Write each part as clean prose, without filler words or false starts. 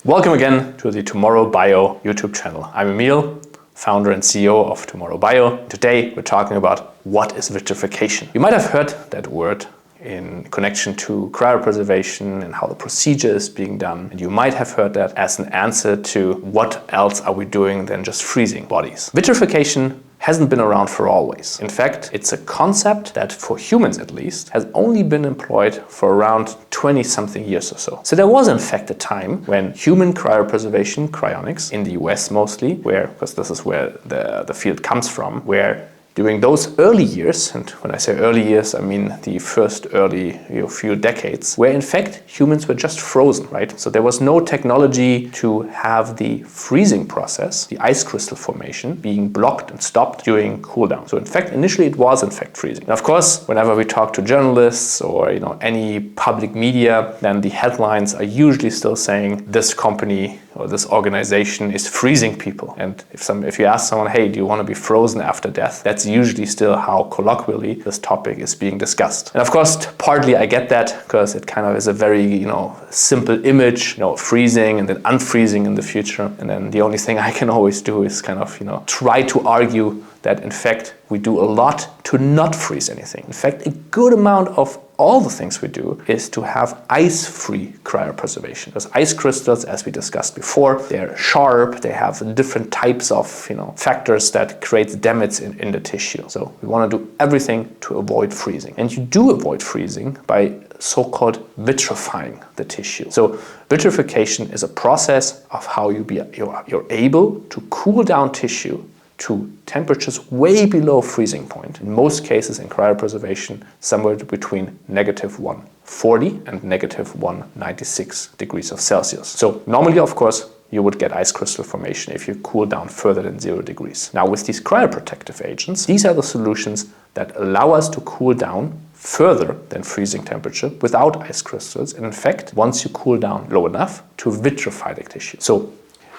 Welcome again to the Tomorrow Bio YouTube channel. I'm Emil, founder and CEO of Tomorrow Bio. Today we're talking about what is vitrification. You might have heard that word in connection to cryopreservation and how the procedure is being done. And you might have heard that as an answer to what else are we doing than just freezing bodies. Vitrification hasn't been around for always. In fact, it's a concept that for humans at least has only been employed for around 20-something years or so. So there was in fact a time when human cryopreservation, cryonics, in the US mostly, because this is where the field comes from, where during those early years, and when I say early years, I mean the first early few decades, where in fact humans were just frozen, right? So there was no technology to have the freezing process, the ice crystal formation, being blocked and stopped during cooldown. So in fact, initially it was in fact freezing. And of course, whenever we talk to journalists or any public media, then the headlines are usually still saying this company or this organization is freezing people. And if you ask someone, hey, do you want to be frozen after death? That's usually still how colloquially this topic is being discussed. And of course, partly I get that because it kind of is a very, simple image, freezing and then unfreezing in the future. And then the only thing I can always do is kind of, try to argue that in fact we do a lot to not freeze anything. In fact, a good amount of all the things we do is to have ice-free cryopreservation. Because ice crystals, as we discussed before, they're sharp, they have different types of factors that create damage in the tissue. So we want to do everything to avoid freezing. And you do avoid freezing by so-called vitrifying the tissue. So vitrification is a process of how you're able to cool down tissue to temperatures way below freezing point. In most cases in cryopreservation, somewhere between -140 and -196 degrees of Celsius. So normally, of course, you would get ice crystal formation if you cool down further than 0 degrees. Now with these cryoprotective agents, these are the solutions that allow us to cool down further than freezing temperature without ice crystals. And in fact, once you cool down low enough, to vitrify the tissue. So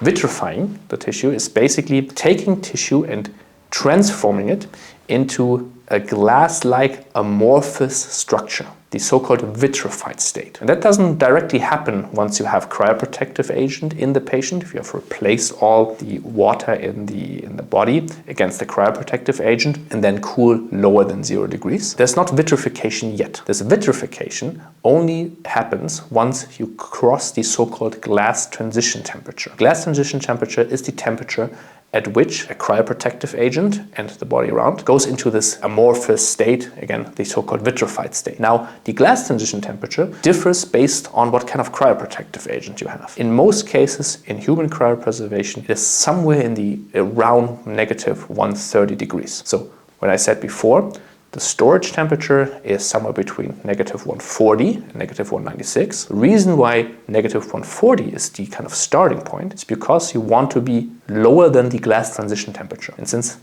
vitrifying the tissue is basically taking tissue and transforming it into a glass-like amorphous structure, the so-called vitrified state. And that doesn't directly happen once you have cryoprotective agent in the patient, if you have replaced all the water in the body against the cryoprotective agent and then cool lower than 0 degrees. There's not vitrification yet. This vitrification only happens once you cross the so-called glass transition temperature. Glass transition temperature is the temperature at which a cryoprotective agent and the body around goes into this amorphous state, again, the so-called vitrified state. Now, the glass transition temperature differs based on what kind of cryoprotective agent you have. In most cases, in human cryopreservation, it is somewhere in the around -130 degrees. So, when I said before, the storage temperature is somewhere between -140 and -196. The reason why -140 is the kind of starting point is because you want to be lower than the glass transition temperature. And since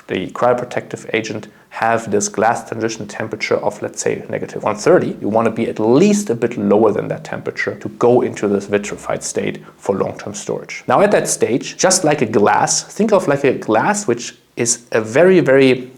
the cryoprotective agent have this glass transition temperature of, let's say, -130, you want to be at least a bit lower than that temperature to go into this vitrified state for long-term storage. Now at that stage, just like a glass, think of like a glass which is a very, very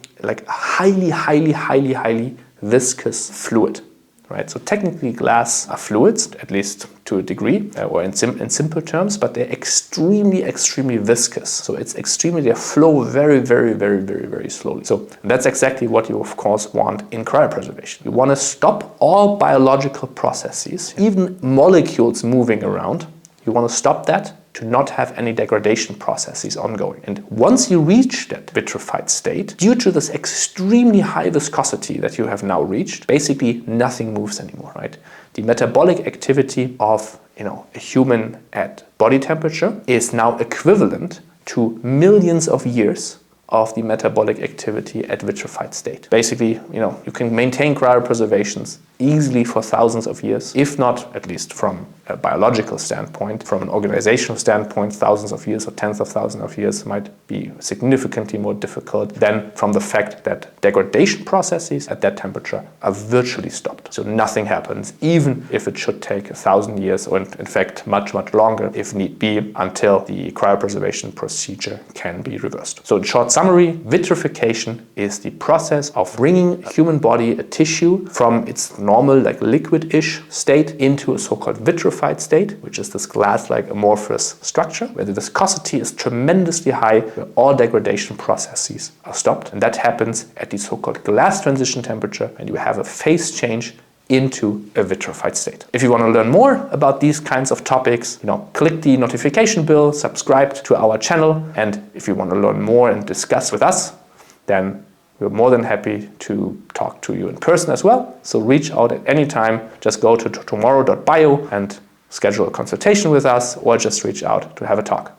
highly viscous fluid, right? So technically glass are fluids, at least to a degree, or in simple terms, but they're extremely viscous. So they flow very slowly. So that's exactly what you of course want in cryopreservation. You want to stop all biological processes, even molecules moving around. You want to stop that to not have any degradation processes ongoing. And once you reach that vitrified state, due to this extremely high viscosity that you have now reached, basically nothing moves anymore, right? The metabolic activity of a human at body temperature is now equivalent to millions of years of the metabolic activity at vitrified state. Basically, you can maintain cryopreservations easily for thousands of years, if not, at least from a biological standpoint, from an organizational standpoint, thousands of years or tens of thousands of years might be significantly more difficult than from the fact that degradation processes at that temperature are virtually stopped. So nothing happens, even if it should take 1,000 years, or in fact much longer if need be, until the cryopreservation procedure can be reversed. So in short summary, vitrification is the process of bringing a human body, a tissue, from its normal, like liquid-ish state into a so-called vitrified liquefied state, which is this glass-like amorphous structure, where the viscosity is tremendously high, where all degradation processes are stopped. And that happens at the so-called glass transition temperature, and you have a phase change into a vitrified state. If you want to learn more about these kinds of topics, click the notification bell, subscribe to our channel, and if you want to learn more and discuss with us, then we're more than happy to talk to you in person as well. So reach out at any time. Just go to tomorrow.bio and schedule a consultation with us, or just reach out to have a talk.